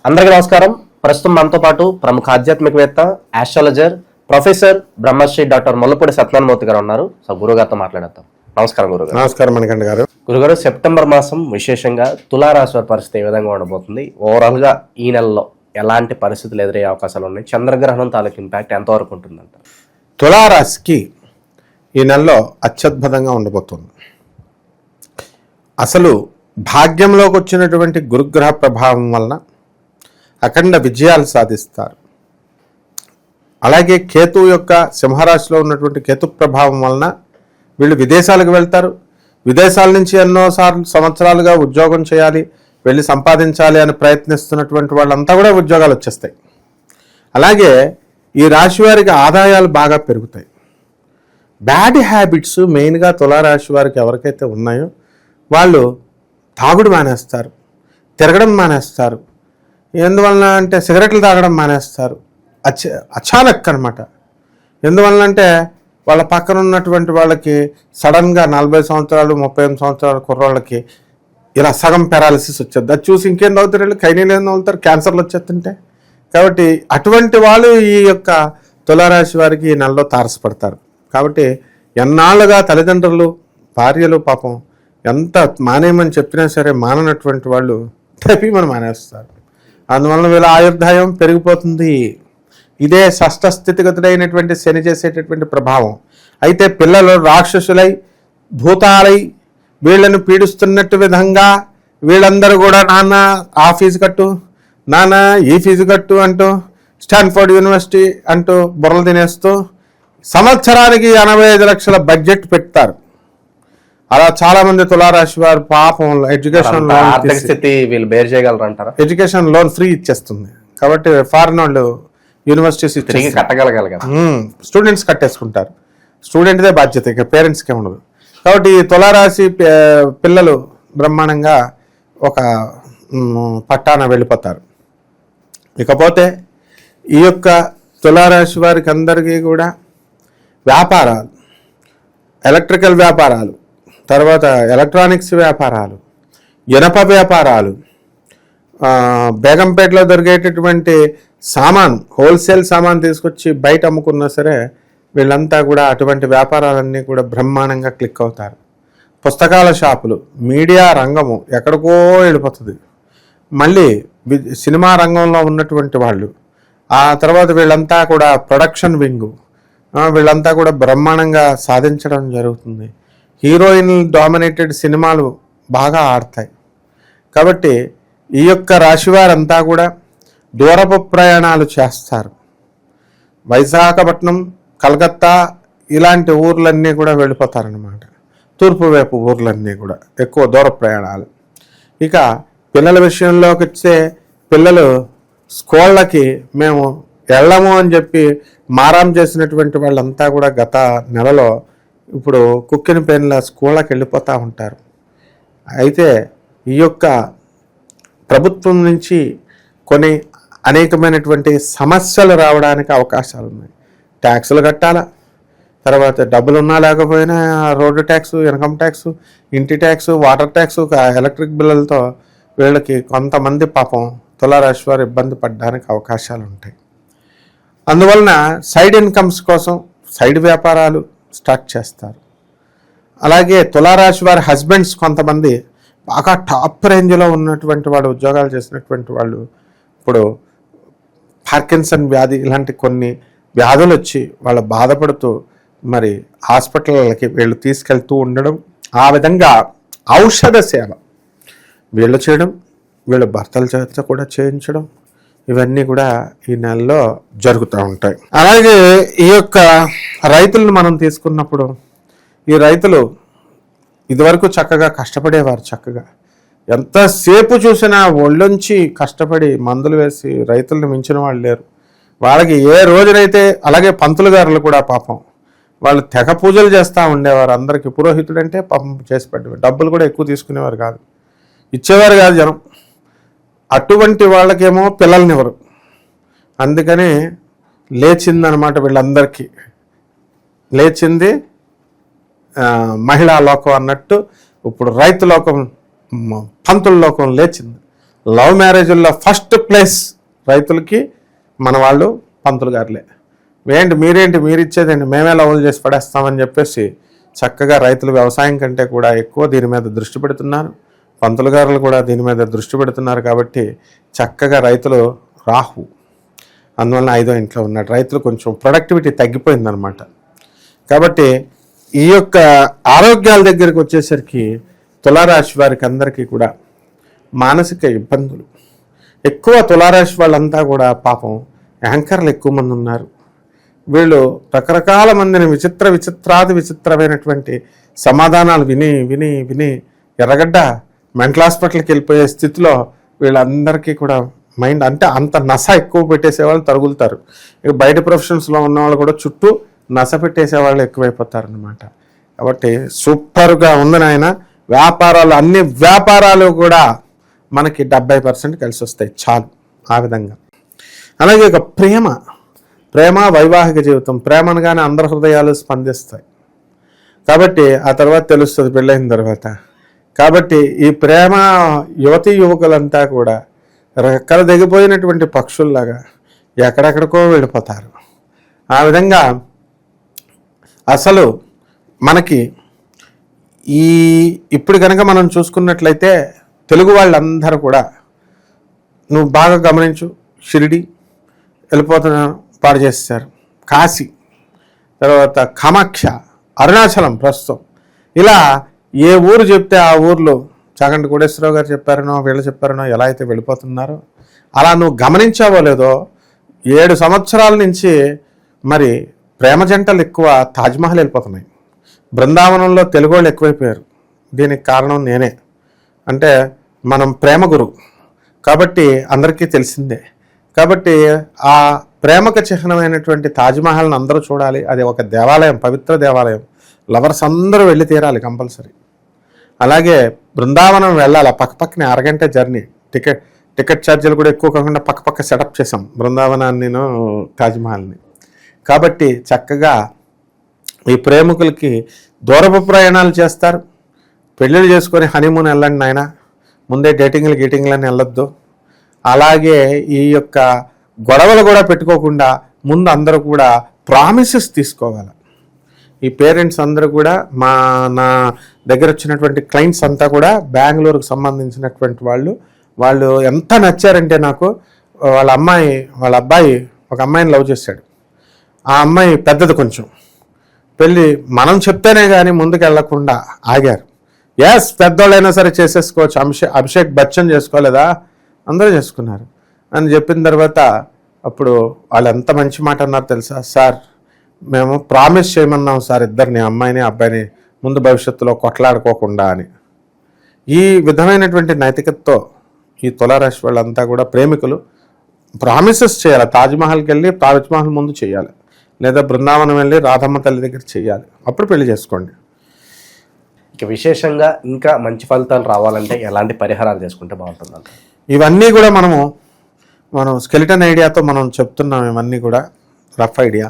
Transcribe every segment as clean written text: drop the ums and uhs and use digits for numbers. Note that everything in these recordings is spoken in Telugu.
అందరికీ నమస్కారం. ప్రస్తుతం మనతో పాటు ప్రముఖ ఆధ్యాత్మికవేత్త, astrologer, professor Brahmasri doctor Mullapudi Satyanarayanamurthy గారు ఉన్నారు. సో గురుగారితో మాట్లాడతాం. నమస్కారం గురుగారు. నమస్కారం మణికంఠ గారు. గురుగారు, సెప్టెంబర్ మాసం విశేషంగా తులారాశి వారి పరిస్థితి ఏ విధంగా ఉండబోతుంది? ఓవరాల్ గా ఈ నెలలో ఎలాంటి పరిస్థితులు ఎదురయ్యే అవకాశాలు ఉన్నాయి? చంద్రగ్రహణం తాలూకు ఇంపాక్ట్ ఎంతవరకు ఉంటుందంట? తులారాశికి ఈ నెలలో అత్యద్భుతంగా ఉండబోతుంది. అసలు భాగ్యంలోకి వచ్చినటువంటి గురుగ్రహ ప్రభావం వలన అఖండ విజయాలు సాధిస్తారు. అలాగే కేతు యొక్క సింహరాశిలో ఉన్నటువంటి కేతు ప్రభావం వలన వీళ్ళు విదేశాలకు వెళ్తారు. విదేశాల నుంచి ఎన్నో సంవత్సరాలుగా ఉద్యోగం చేయాలి, వెళ్ళి సంపాదించాలి అని ప్రయత్నిస్తున్నటువంటి వాళ్ళంతా కూడా ఉద్యోగాలు వచ్చేస్తాయి. అలాగే ఈ రాశి వారికి ఆదాయాలు బాగా పెరుగుతాయి. బ్యాడ్ హ్యాబిట్స్ మెయిన్గా తులారాశి వారికి ఎవరికైతే ఉన్నాయో వాళ్ళు తాగుడు మానేస్తారు, తిరగడం మానేస్తారు. ఎందువలన అంటే సిగరెట్లు తాగడం మానేస్తారు. అచానక్ అనమాట. ఎందువలన అంటే వాళ్ళ పక్కన ఉన్నటువంటి వాళ్ళకి సడన్గా 40 సంవత్సరాలు 38 సంవత్సరాల కుర్రోళ్ళకి ఇలా సగం పెరాలిసిస్ వచ్చేది. అది చూసి ఇంకేం తాగుతారు, వీళ్ళు కైనీలు ఏం తాగుతారు, క్యాన్సర్లు వచ్చేస్తుంటే. కాబట్టి అటువంటి వాళ్ళు ఈ యొక్క తులారాశి వారికి ఈ నెలలో తారసపడతారు. కాబట్టి ఎన్నాళ్ళుగా తల్లిదండ్రులు, భార్యలు పాపం ఎంత మానేయమని చెప్పినా సరే మాననటువంటి వాళ్ళు మనం మానేస్తారు. అందువలన వీళ్ళ ఆయుర్దాయం పెరిగిపోతుంది. ఇదే షష్ఠ స్థితిగతుడైనటువంటి శని చేసేటటువంటి ప్రభావం. అయితే పిల్లలు రాక్షసులై భూతాలై వీళ్ళను పీడిస్తున్నట్టు విధంగా వీళ్ళందరూ కూడా నాన్న ఆ ఫీజు కట్టు, నాన్న ఈ ఫీజు కట్టు అంటూ స్టాన్ఫోర్డ్ యూనివర్సిటీ అంటూ బుర్రలు తినేస్తూ సంవత్సరానికి 85 లక్షల బడ్జెట్ పెడతారు. అలా చాలా మంది తులారాశి వారు పాపం ఎడ్యుకేషన్ చేయగలరంటారా? ఎడ్యుకేషన్ లోన్ ఫ్రీ ఇచ్చేస్తుంది. కాబట్టి ఫారిన్ వాళ్ళు యూనివర్సిటీస్ కట్టగలగాలి కదా, స్టూడెంట్స్ కట్టేసుకుంటారు. స్టూడెంట్దే బాధ్యత, ఇక పేరెంట్స్కి ఉండదు. కాబట్టి ఈ తులారాశి పిల్లలు బ్రహ్మాండంగా ఒక పట్టాన వెళ్ళిపోతారు. ఇకపోతే ఈ యొక్క తులారాశి వారికి అందరికీ కూడా వ్యాపారాలు, ఎలక్ట్రికల్ వ్యాపారాలు, తర్వాత ఎలక్ట్రానిక్స్ వ్యాపారాలు, ఇనప వ్యాపారాలు, బేగంపేటలో దొరికేటటువంటి సామాన్, హోల్సేల్ సామాన్ తీసుకొచ్చి బయట అమ్ముకున్నా సరే వీళ్ళంతా కూడా అటువంటి వ్యాపారాలన్నీ కూడా బ్రహ్మాండంగా క్లిక్ అవుతారు. పుస్తకాల షాపులు, మీడియా రంగము ఎక్కడికో వెళ్ళిపోతుంది. మళ్ళీ సినిమా రంగంలో ఉన్నటువంటి వాళ్ళు, ఆ తర్వాత వీళ్ళంతా కూడా ప్రొడక్షన్ వింగు, వీళ్ళంతా కూడా బ్రహ్మాండంగా సాధించడం జరుగుతుంది. హీరోయిన్ డామినేటెడ్ సినిమాలు బాగా ఆడతాయి. కాబట్టి ఈ యొక్క రాశివారంతా కూడా దూరపు ప్రయాణాలు చేస్తారు. విశాఖపట్నం, కలకత్తా ఇలాంటి ఊర్లన్నీ కూడా వెళ్ళిపోతారనమాట. తూర్పు వైపు ఊర్లన్నీ కూడా ఎక్కువ దూర ప్రయాణాలు. ఇక పిల్లల విషయంలోకి వస్తే పిల్లలు స్కూళ్ళకి మేము వెళ్ళము అని చెప్పి మారాం చేసినటువంటి వాళ్ళంతా కూడా గత నెలలో ఇప్పుడు కుక్కిన పెన్ల స్కూళ్ళకి వెళ్ళిపోతూ ఉంటారు. అయితే ఈ యొక్క ప్రభుత్వం నుంచి కొన్ని అనేకమైనటువంటి సమస్యలు రావడానికి అవకాశాలు ఉన్నాయి. ట్యాక్సులు కట్టాలా, తర్వాత డబ్బులు ఉన్నా లేకపోయినా రోడ్డు ట్యాక్సు, ఇన్కమ్ ట్యాక్సు, ఇంటి ట్యాక్సు, వాటర్ ట్యాక్సు, ఎలక్ట్రిక్ బిల్లులతో వీళ్ళకి కొంతమంది పాపం తులారాశి వారు ఇబ్బంది పడడానికి అవకాశాలు ఉంటాయి. అందువలన సైడ్ ఇన్కమ్స్ కోసం సైడ్ వ్యాపారాలు స్టార్ట్ చేస్తారు. అలాగే తులారాశి వారి హస్బెండ్స్ కొంతమంది బాగా టాప్ రేంజ్లో ఉన్నటువంటి వాళ్ళు, ఉద్యోగాలు చేసినటువంటి వాళ్ళు ఇప్పుడు పార్కిన్సన్ వ్యాధి ఇలాంటి కొన్ని వ్యాధులు వచ్చి వాళ్ళు బాధపడుతూ మరి హాస్పిటల్కి వీళ్ళు తీసుకెళ్తూ ఉండడం, ఆ విధంగా ఔషధ సేవ వీళ్ళు చేయడం, వీళ్ళ భర్తల చేత కూడా చేయించడం, ఇవన్నీ కూడా ఈ నెలలో జరుగుతూ ఉంటాయి. అలాగే ఈ యొక్క రైతులను మనం తీసుకున్నప్పుడు ఈ రైతులు ఇదివరకు చక్కగా కష్టపడేవారు. చక్కగా ఎంతసేపు చూసినా ఒళ్ళొంచి కష్టపడి మందులు వేసి రైతులను మించిన వాళ్ళు లేరు. వాళ్ళకి ఏ రోజునైతే, అలాగే పంతులు గారులు కూడా పాపం వాళ్ళు తెగ పూజలు చేస్తూ ఉండేవారు. అందరికీ పురోహితుడు అంటే పాపం చేసి పెట్టేవారు. డబ్బులు కూడా ఎక్కువ తీసుకునేవారు కాదు, ఇచ్చేవారు కాదు జనం. అటువంటి వాళ్ళకేమో పిల్లల్నివ్వరు. అందుకని లేచిందనమాట వీళ్ళందరికీ. లేచింది మహిళా లోకం అన్నట్టు ఇప్పుడు రైతు లోకం, పంతుల లోకం లేచింది. లవ్ మ్యారేజ్ల్లో ఫస్ట్ ప్లేస్ రైతులకి మన వాళ్ళు పంతులు గారులే. మీరేంటి మీరు ఇచ్చేదండి, మేమే లవ్లు చేసి పడేస్తామని చెప్పేసి చక్కగా రైతులు వ్యవసాయం కంటే కూడా ఎక్కువ దీని మీద దృష్టి పెడుతున్నారు. పంతులు గారులు కూడా దీని మీద దృష్టి పెడుతున్నారు. కాబట్టి చక్కగా రైతులు రాహు అందువలన 5వ ఇంట్లో ఉన్నాడు. రైతులు కొంచెం ప్రొడక్టివిటీ తగ్గిపోయిందనమాట. కాబట్టి ఈ యొక్క ఆరోగ్యాల దగ్గరికి వచ్చేసరికి తులారాశి వారికి అందరికీ కూడా మానసిక ఇబ్బందులు ఎక్కువ. తులారాశి వాళ్ళంతా కూడా పాపం యాంకర్లు ఎక్కువ మంది ఉన్నారు. వీళ్ళు రకరకాల మందిని విచిత్రమైనటువంటి సమాధానాలు విని విని విని ఎర్రగడ్డ మెంటల్ హాస్పిటల్కి వెళ్ళిపోయే స్థితిలో వీళ్ళందరికీ కూడా మైండ్ అంటే అంత నస ఎక్కువ పెట్టేసేవాళ్ళు తరుగులుతారు. ఇక బయట ప్రొఫెషన్స్లో ఉన్నవాళ్ళు కూడా చుట్టూ నస పెట్టేసేవాళ్ళు ఎక్కువైపోతారు అన్నమాట. కాబట్టి సూపర్గా ఉంది నాయన. వ్యాపారాలు, అన్ని వ్యాపారాలు కూడా మనకి 70% కలిసి వస్తాయి చాలు ఆ విధంగా. అలాగే ఒక ప్రేమ వైవాహిక జీవితం. ప్రేమ అనగానే అందరి హృదయాలు స్పందిస్తాయి. కాబట్టి ఆ తర్వాత తెలుస్తుంది పెళ్ళైన తర్వాత. కాబట్టి ఈ ప్రేమ యువతీ యువకులంతా కూడా రెక్కలు దిగిపోయినటువంటి పక్షుల్లాగా ఎక్కడెక్కడికో వెళ్ళిపోతారు. ఆ విధంగా అసలు మనకి ఇప్పుడు కనుక మనం చూసుకున్నట్లయితే తెలుగు వాళ్ళందరూ కూడా నువ్వు బాగా గమనించు, షిరిడి వెళ్ళిపోతున్న పాడు చేస్తారు, కాశీ, తర్వాత కామాఖ్య, అరుణాచలం ప్రస్తుతం ఇలా ఏ ఊరు చెప్తే ఆ ఊర్లో చాగంటి కోటేశ్వరరావు గారు చెప్పారనో వీళ్ళు చెప్పారనో ఎలా అయితే వెళ్ళిపోతున్నారో అలా నువ్వు గమనించావో లేదో 7 సంవత్సరాల నుంచి మరి ప్రేమ జంటలు ఎక్కువ తాజ్మహల్ వెళ్ళిపోతున్నాయి. బృందావనంలో తెలుగు వాళ్ళు ఎక్కువైపోయారు. దీనికి కారణం నేనే. అంటే మనం ప్రేమ గురువు కాబట్టి అందరికీ తెలిసిందే. కాబట్టి ఆ ప్రేమకు చిహ్నమైనటువంటి తాజ్మహల్ని అందరూ చూడాలి. అది ఒక దేవాలయం, పవిత్ర దేవాలయం. లవర్స్ అందరూ వెళ్ళి తీరాలి కంపల్సరీ. అలాగే బృందావనం వెళ్ళాలి. పక్కనే అరగంట జర్నీ. టికెట్ ఛార్జీలు కూడా ఎక్కువ కాకుండా పక్క సెటప్ చేసాం బృందావనాన్ని, తాజ్మహల్ని. కాబట్టి చక్కగా ఈ ప్రేమికులకి దూరపు ప్రయాణాలు చేస్తారు. పెళ్ళిళ్ళు చేసుకొని హనీమూన్ వెళ్ళండి నాయన. ముందే గీటింగ్లని వెళ్ళొద్దు. అలాగే ఈ యొక్క గొడవలు కూడా పెట్టుకోకుండా ముందు అందరూ కూడా ప్రామిసెస్ తీసుకోవాలి. ఈ పేరెంట్స్ అందరూ కూడా నా దగ్గర వచ్చినటువంటి క్లయింట్స్ అంతా కూడా బెంగళూరుకు సంబంధించినటువంటి వాళ్ళు ఎంత నచ్చారంటే నాకు, వాళ్ళ అబ్బాయి ఒక అమ్మాయిని లవ్ చేశాడు. ఆ అమ్మాయి పెద్దది కొంచెం, పెళ్ళి మనం చెప్తేనే కానీ ముందుకు వెళ్లకుండా ఆగారు. ఎస్, పెద్దోళ్ళైనా సరే చేసేసుకోవచ్చు, అభిషేక్ బచ్చన్ చేసుకోలేదా, అందరూ చేసుకున్నారు అని చెప్పిన తర్వాత అప్పుడు వాళ్ళు ఎంత మంచి మాట అన్నారు తెలుసా? సార్, మేము ప్రామిస్ చేయమన్నాం సార్ ఇద్దరిని, అమ్మాయిని అబ్బాయిని, ముందు భవిష్యత్తులో కొట్లాడుకోకుండా అని. ఈ విధమైనటువంటి నైతికతతో ఈ తులారాశి వాళ్ళంతా కూడా ప్రేమికులు ప్రామిసెస్ చేయాలి. తాజ్మహల్కి వెళ్ళి తాజ్మహల్ ముందు చేయాలి, లేదా బృందావనం వెళ్ళి రాధమ్మ తల్లి దగ్గర చేయాలి. అప్పుడు పెళ్లి చేసుకోండి. ఇక విశేషంగా ఇంకా మంచి ఫలితాలు రావాలంటే ఎలాంటి పరిహారాలు చేసుకుంటే బాగుంటుందంట? ఇవన్నీ కూడా మనం స్కెలిటన్ ఐడియాతో మనం చెప్తున్నాం. ఇవన్నీ కూడా రఫ్ ఐడియా.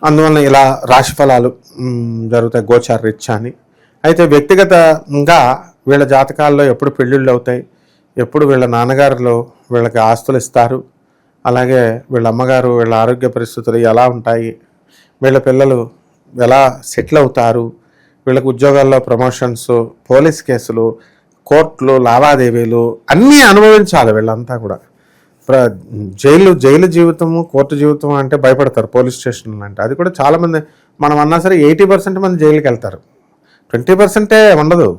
అందువల్ల ఇలా రాశి ఫలాలు జరుగుతాయి గోచార రీత్యా అని. అయితే వ్యక్తిగతంగా వీళ్ళ జాతకాల్లో ఎప్పుడు పెళ్ళిళ్ళు అవుతాయి, ఎప్పుడు వీళ్ళ నాన్నగారులు వీళ్ళకి ఆస్తులు ఇస్తారు, అలాగే వీళ్ళ అమ్మగారు వీళ్ళ ఆరోగ్య పరిస్థితులు ఎలా ఉంటాయి, వీళ్ళ పిల్లలు ఎలా సెటిల్ అవుతారు, వీళ్ళకి ఉద్యోగాల్లో ప్రమోషన్స్, పోలీస్ కేసులు, కోర్టులు, లావాదేవీలు అన్నీ అనుభవించాలి వీళ్ళంతా కూడా. జైలు జీవితము, కోర్టు జీవితం అంటే భయపడతారు, పోలీస్ స్టేషన్లు అంటే. అది కూడా చాలామంది మనం అన్నా సరే 80% మంది జైలుకి వెళ్తారు, 20% ఉండదు.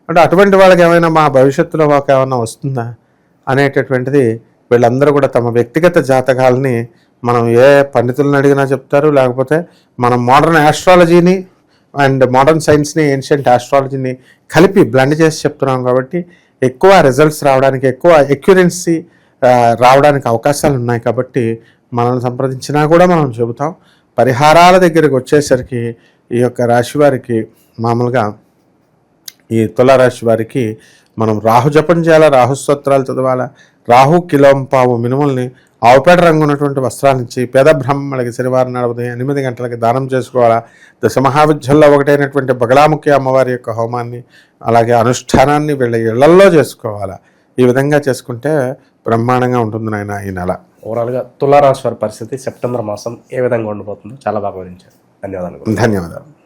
అంటే అటువంటి వాళ్ళకి ఏమైనా మా భవిష్యత్తులో మాకు ఏమైనా వస్తుందా అనేటటువంటిది వీళ్ళందరూ కూడా తమ వ్యక్తిగత జాతకాలని మనం ఏ పండితులను అడిగినా చెప్తారు. లేకపోతే మనం మోడర్న్ ఆస్ట్రాలజీని అండ్ మోడర్న్ సైన్స్ని, ఏన్షియంట్ ఆస్ట్రాలజీని కలిపి బ్లెండ్ చేసి చెప్తున్నాం. కాబట్టి ఎక్కువ రిజల్ట్స్ రావడానికి, ఎక్కువ ఎక్యురెన్సీ రావడానికి అవకాశాలు ఉన్నాయి. కాబట్టి మనల్ని సంప్రదించినా కూడా మనం చెబుతాం. పరిహారాల దగ్గరికి వచ్చేసరికి ఈ యొక్క రాశి వారికి మామూలుగా ఈ తులారాశి వారికి మనం రాహు జపం చేయాలా, రాహు స్తోత్రాలు చదవాలా, రాహు కిలోంపావు మినుముల్ని ఆవుపేట రంగు ఉన్నటువంటి వస్త్రాన్నిచ్చి పేద బ్రాహ్మణులకి శనివారం నాడు ఉదయం 8 గంటలకి దానం చేసుకోవాలా. దశ మహావిద్యల్లో ఒకటైనటువంటి బగలాముఖి అమ్మవారి యొక్క హోమాన్ని అలాగే అనుష్ఠానాన్ని వీళ్ళ ఇళ్లల్లో చేసుకోవాలా. ఈ విధంగా చేసుకుంటే బ్రహ్మాండంగా ఉంటుంది నాయన ఈ నెల. ఓవరాల్గా తులారాశి వారి పరిస్థితి సెప్టెంబర్ మాసం ఏ విధంగా ఉండబోతుందో చాలా బాగా వివరించారు. ధన్యవాదాలు. ధన్యవాదాలు.